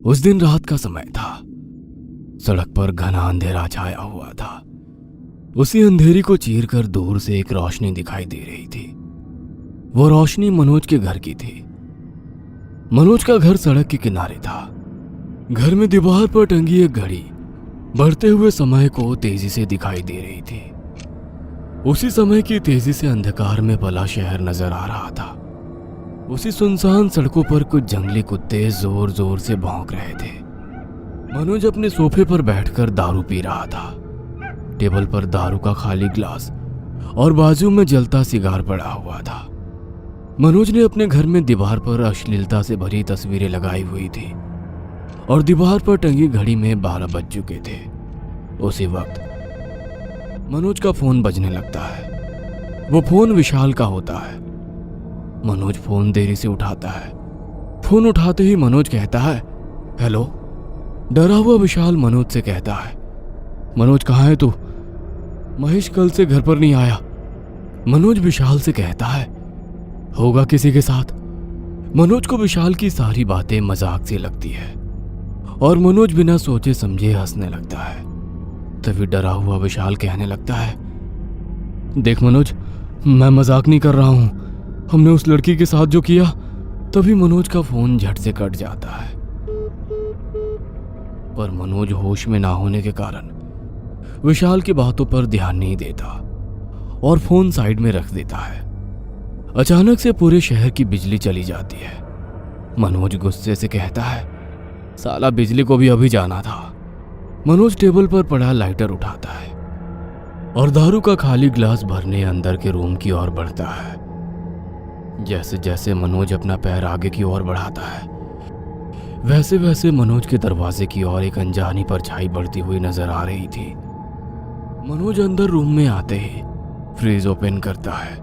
उस दिन रात का समय था। सड़क पर घना अंधेरा छाया हुआ था। उसी अंधेरी को चीरकर दूर से एक रोशनी दिखाई दे रही थी। वो रोशनी मनोज के घर की थी। मनोज का घर सड़क के किनारे था। घर में दीवार पर टंगी एक घड़ी बढ़ते हुए समय को तेजी से दिखाई दे रही थी। उसी समय की तेजी से अंधकार में पला शहर नजर आ रहा था। उसी सुनसान सड़कों पर कुछ जंगली कुत्ते जोर जोर से भौंक रहे थे। मनोज अपने सोफे पर बैठकर दारू पी रहा था। टेबल पर दारू का खाली ग्लास और बाजू में जलता सिगार पड़ा हुआ था। मनोज ने अपने घर में दीवार पर अश्लीलता से भरी तस्वीरें लगाई हुई थी और दीवार पर टंगी घड़ी में 12 बज चुके थे। उसी वक्त मनोज का फोन बजने लगता है। वो फोन विशाल का होता है। मनोज फोन देरी से उठाता है। फोन उठाते ही मनोज कहता है, हेलो। डरा हुआ विशाल मनोज से कहता है, मनोज कहाँ है तू? महेश कल से घर पर नहीं आया। मनोज विशाल से कहता है, होगा किसी के साथ। मनोज को विशाल की सारी बातें मजाक सी लगती है और मनोज बिना सोचे समझे हंसने लगता है। तभी डरा हुआ विशाल कहने लगता है, देख मनोज, मैं मजाक नहीं कर रहा हूं। हमने उस लड़की के साथ जो किया। तभी मनोज का फोन झट से कट जाता है। पर मनोज होश में ना होने के कारण विशाल की बातों पर ध्यान नहीं देता और फोन साइड में रख देता है। अचानक से पूरे शहर की बिजली चली जाती है। मनोज गुस्से से कहता है, साला बिजली को भी अभी जाना था। मनोज टेबल पर पड़ा लाइटर उठाता है और दारू का खाली ग्लास भरने अंदर के रूम की ओर बढ़ता है। जैसे जैसे मनोज अपना पैर आगे की ओर बढ़ाता है, वैसे वैसे मनोज के दरवाजे की ओर एक अनजानी परछाई बढ़ती हुई नजर आ रही थी। मनोज अंदर रूम में आते ही फ्रिज ओपन करता है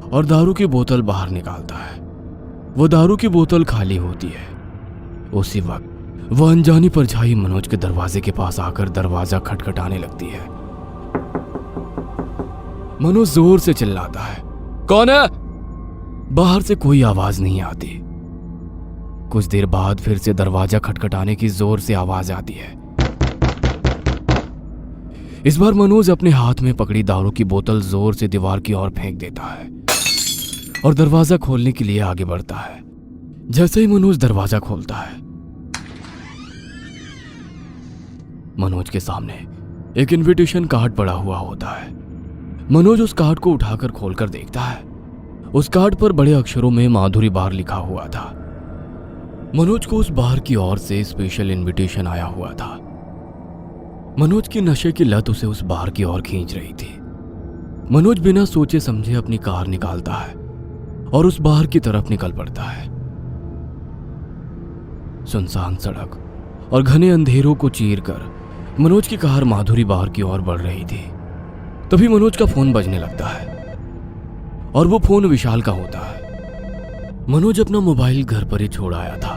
और दारू की बोतल बाहर निकालता है। वो दारू की बोतल खाली होती है। उसी वक्त वह अनजानी परछाई मनोज के दरवाजे के पास आकर दरवाजा खटखटाने लगती है। मनोज जोर से चिल्लाता है, कौन है? बाहर से कोई आवाज नहीं आती। कुछ देर बाद फिर से दरवाजा खटखटाने की जोर से आवाज आती है। इस बार मनोज अपने हाथ में पकड़ी दारू की बोतल जोर से दीवार की ओर फेंक देता है और दरवाजा खोलने के लिए आगे बढ़ता है। जैसे ही मनोज दरवाजा खोलता है, मनोज के सामने एक इनविटेशन कार्ड पड़ा हुआ होता है। मनोज उस कार्ड को उठाकर खोलकर देखता है। उस कार्ड पर बड़े अक्षरों में माधुरी बार लिखा हुआ था। मनोज को उस बार की ओर से स्पेशल इनविटेशन आया हुआ था। मनोज की नशे की लत उसे उस बार की ओर खींच रही थी। मनोज बिना सोचे समझे अपनी कार निकालता है और उस बार की तरफ निकल पड़ता है। सुनसान सड़क और घने अंधेरों को चीरकर मनोज की कार माधुरी बार की ओर बढ़ रही थी। तभी मनोज का फोन बजने लगता है और वो फोन विशाल का होता है। मनोज अपना मोबाइल घर पर ही छोड़ आया था।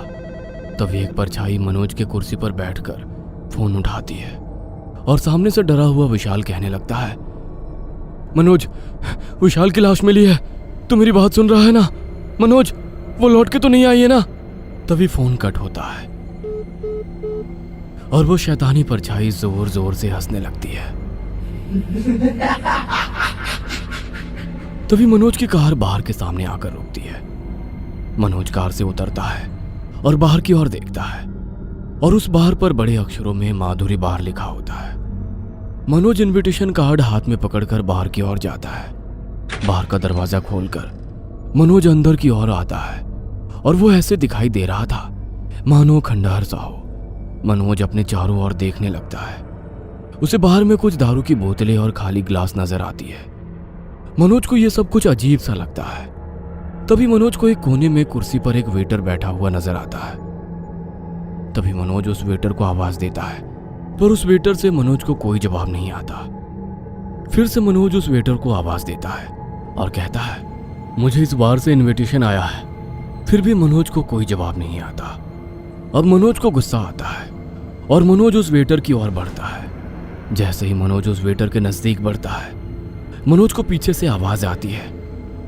तभी एक परछाई मनोज के कुर्सी पर बैठकर फोन उठाती है और सामने से डरा हुआ विशाल कहने लगता है, मनोज, विशाल की लाश मिली है। तू मेरी बात सुन रहा है ना? मनोज, वो लौट के तो नहीं आई है ना? तभी फोन कट होता है और वो शैतानी परछाई जोर जोर से हंसने लगती है। तभी मनोज की कार बाहर के सामने आकर रुकती है। मनोज कार से उतरता है और बाहर की ओर देखता है और उस बाहर पर बड़े अक्षरों में माधुरी बार लिखा होता है। मनोज इनविटेशन कार्ड हाथ में पकड़कर बाहर की ओर जाता है। बाहर का दरवाजा खोलकर मनोज अंदर की ओर आता है और वो ऐसे दिखाई दे रहा था मानो खंडहर सा हो। मनोज अपने चारों ओर देखने लगता है। उसे बाहर में कुछ दारू की बोतलें और खाली ग्लास नजर आती है। मनोज को यह सब कुछ अजीब सा लगता है। तभी मनोज को एक कोने में कुर्सी पर एक वेटर बैठा हुआ नजर आता है। तभी मनोज उस वेटर को आवाज देता है, पर उस वेटर से मनोज को कोई जवाब नहीं आता। फिर से मनोज उस वेटर को आवाज देता है और कहता है, मुझे इस बार से इनविटेशन आया है। फिर भी मनोज को कोई जवाब नहीं आता। अब मनोज को गुस्सा आता है और मनोज उस वेटर की ओर बढ़ता है। जैसे ही मनोज उस वेटर के नजदीक बढ़ता है, मनोज को पीछे से आवाज आती है,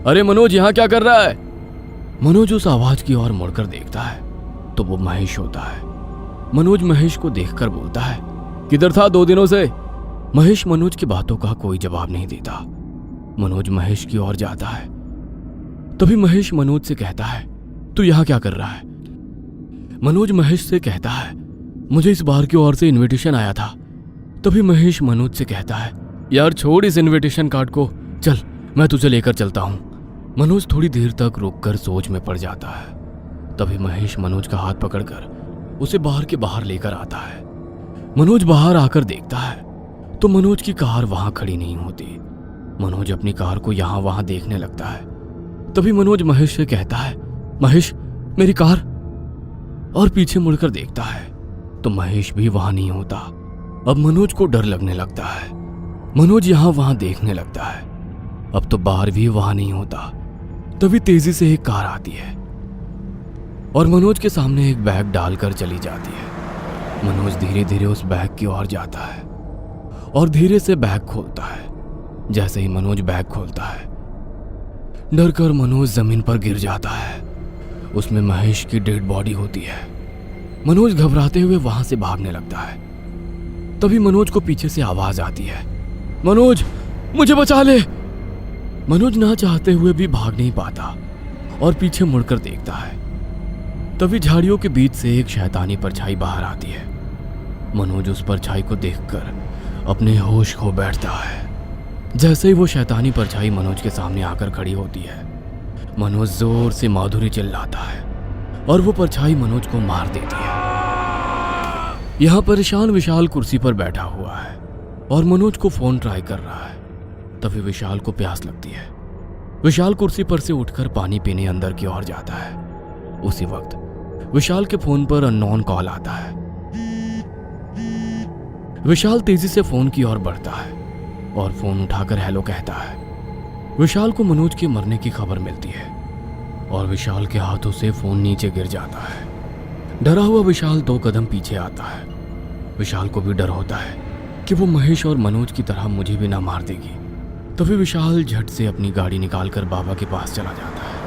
अरे मनोज, यहाँ क्या कर रहा है? मनोज उस आवाज की ओर मुड़कर देखता है तो वो महेश होता है। मनोज महेश को देखकर बोलता है, किधर था 2 दिनों से? महेश मनोज की बातों का कोई जवाब नहीं देता। मनोज महेश की ओर जाता है। तभी महेश मनोज से कहता है, तू यहां क्या कर रहा है? मनोज महेश से कहता है, मुझे इस बार की ओर से इनविटेशन आया था। तभी महेश मनोज से कहता है, यार छोड़ इस इनविटेशन कार्ड को, चल मैं तुझे लेकर चलता हूं। मनोज थोड़ी देर तक रुककर सोच में पड़ जाता है। तभी महेश मनोज का हाथ पकड़कर उसे बाहर के बाहर लेकर आता है। मनोज बाहर आकर देखता है तो मनोज की कार वहां खड़ी नहीं होती। मनोज अपनी कार को यहां वहां देखने लगता है। तभी मनोज महेश से कहता है, महेश मेरी कार। और पीछे मुड़कर देखता है तो महेश भी वहां नहीं होता। अब मनोज को डर लगने लगता है। मनोज यहां वहां देखने लगता है। अब तो बाहर भी वहां नहीं होता। तभी तेजी से एक कार आती है और मनोज के सामने एक बैग डालकर चली जाती है। मनोज धीरे धीरे उस बैग की ओर जाता है और धीरे से बैग खोलता है। जैसे ही मनोज बैग खोलता है, डर कर मनोज जमीन पर गिर जाता है। उसमें महेश की डेड बॉडी होती है। मनोज घबराते हुए वहां से भागने लगता है। तभी मनोज को पीछे से आवाज आती है, मनोज मुझे बचा ले। मनोज ना चाहते हुए भी भाग नहीं पाता और पीछे मुड़कर देखता है। तभी झाड़ियों के बीच से एक शैतानी परछाई बाहर आती है। मनोज उस परछाई को देखकर अपने होश खो बैठता है। जैसे ही वो शैतानी परछाई मनोज के सामने आकर खड़ी होती है, मनोज जोर से माधुरी चिल्लाता है और वो परछाई मनोज को मार देती है। यहां परेशान विशाल कुर्सी पर बैठा हुआ है और मनोज को फोन ट्राई कर रहा है। तभी विशाल को प्यास लगती है। विशाल कुर्सी पर से उठकर पानी पीने अंदर की ओर जाता है। उसी वक्त विशाल के फोन पर अननोन कॉल आता है। विशाल तेजी से फोन की ओर बढ़ता है और फोन उठाकर हेलो कहता है। विशाल को मनोज के मरने की खबर मिलती है और विशाल के हाथों से फोन नीचे गिर जाता है। डरा हुआ विशाल 2 कदम पीछे आता है। विशाल को भी डर होता है कि वो महेश और मनोज की तरह मुझे भी ना मार देगी। तभी विशाल झट से अपनी गाड़ी निकालकर बाबा के पास चला जाता है।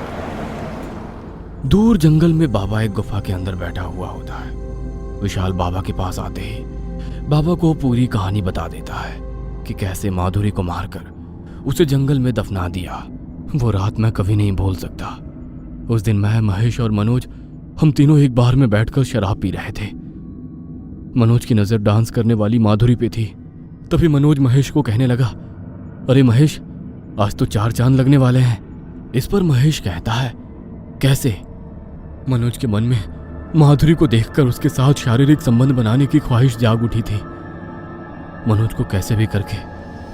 दूर जंगल में बाबा एक गुफा के अंदर बैठा हुआ होता है। विशाल बाबा के पास आते ही बाबा को पूरी कहानी बता देता है कि कैसे माधुरी को मारकर उसे जंगल में दफना दिया। वो रात मैं कभी नहीं भूल सकता। उस दिन मैं, महेश और मनोज हम तीनों एक बार में बैठकर शराब पी रहे थे। मनोज की नजर डांस करने वाली माधुरी पे थी। तभी मनोज महेश को कहने लगा, अरे महेश आज तो 4 चांद लगने वाले हैं। इस पर महेश कहता है, कैसे? मनोज के मन में माधुरी को देखकर उसके साथ शारीरिक संबंध बनाने की ख्वाहिश जाग उठी थी। मनोज को कैसे भी करके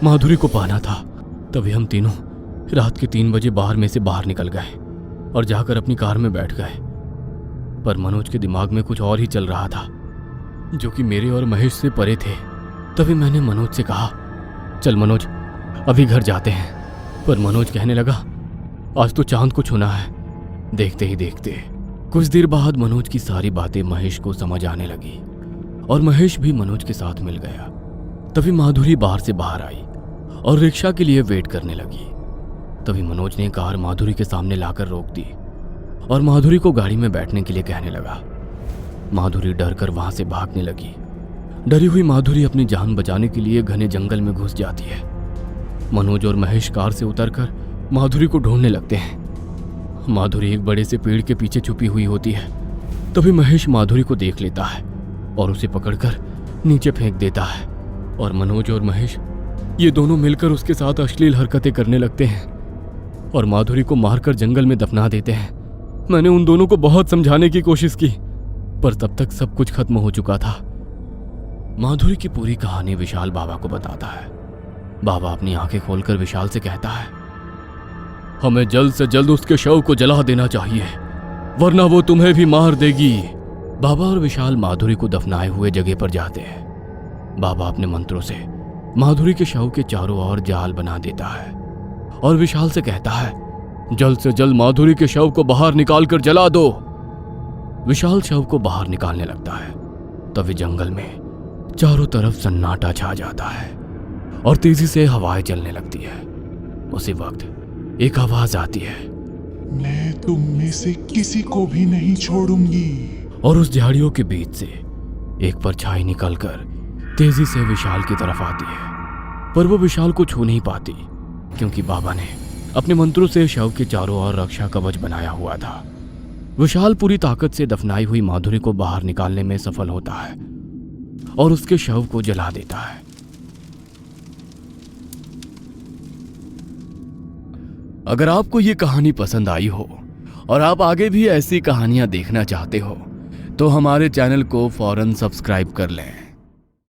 माधुरी को पाना था। तभी हम तीनों रात के 3 बजे बाहर में से बाहर निकल गए और जाकर अपनी कार में बैठ गए। पर मनोज के दिमाग में कुछ और ही चल रहा था जो कि मेरे और महेश से परे थे। तभी मैंने मनोज से कहा, चल मनोज अभी घर जाते हैं। पर मनोज कहने लगा, आज तो चांद को छूना है। देखते ही देखते कुछ देर बाद मनोज की सारी बातें महेश को समझ आने लगी और महेश भी मनोज के साथ मिल गया। तभी माधुरी बाहर से बाहर आई और रिक्शा के लिए वेट करने लगी। तभी मनोज ने कार माधुरी के सामने लाकर रोक दी और माधुरी को गाड़ी में बैठने के लिए कहने लगा। माधुरी डर कर वहां से भागने लगी। डरी हुई माधुरी अपनी जान बचाने के लिए घने जंगल में घुस जाती है। मनोज और महेश कार से उतरकर माधुरी को ढूंढने लगते हैं। माधुरी एक बड़े से पेड़ के पीछे छुपी हुई होती है। तभी महेश माधुरी को देख लेता है और उसे पकड़कर नीचे फेंक देता है और मनोज और महेश ये दोनों मिलकर उसके साथ अश्लील हरकतें करने लगते हैं और माधुरी को मारकर जंगल में दफना देते हैं। मैंने उन दोनों को बहुत समझाने की कोशिश की पर तब तक सब कुछ खत्म हो चुका था। माधुरी की पूरी कहानी विशाल बाबा को बताता है। बाबा अपनी आंखें खोलकर विशाल से कहता है, हमें जल्द से जल्द उसके शव को जला देना चाहिए वरना वो तुम्हें भी मार देगी। बाबा और विशाल माधुरी को दफनाए हुए जगह पर जाते हैं। बाबा अपने मंत्रों से माधुरी के शव के चारों ओर जाल बना देता है और विशाल से कहता है, जल्द से जल्द माधुरी के शव को बाहर निकालकर जला दो। विशाल शव को बाहर निकालने लगता है। तभी जंगल में चारों तरफ सन्नाटा छा जाता है और तेजी से हवाएं चलने लगती है। उसी वक्त एक आवाज आती है, मैं तुम में से किसी को भी नहीं छोड़ूंगी। और उस झाड़ियों के बीच से एक परछाई निकलकर तेजी से विशाल की तरफ आती है, पर वो विशाल को छू नहीं पाती क्योंकि बाबा ने अपने मंत्रों से शव के चारों ओर रक्षा कवच बनाया हुआ था। विशाल पूरी ताकत से दफनाई हुई माधुरी को बाहर निकालने में सफल होता है और उसके शव को जला देता है। अगर आपको ये कहानी पसंद आई हो और आप आगे भी ऐसी कहानियां देखना चाहते हो तो हमारे चैनल को फौरन सब्सक्राइब कर लें।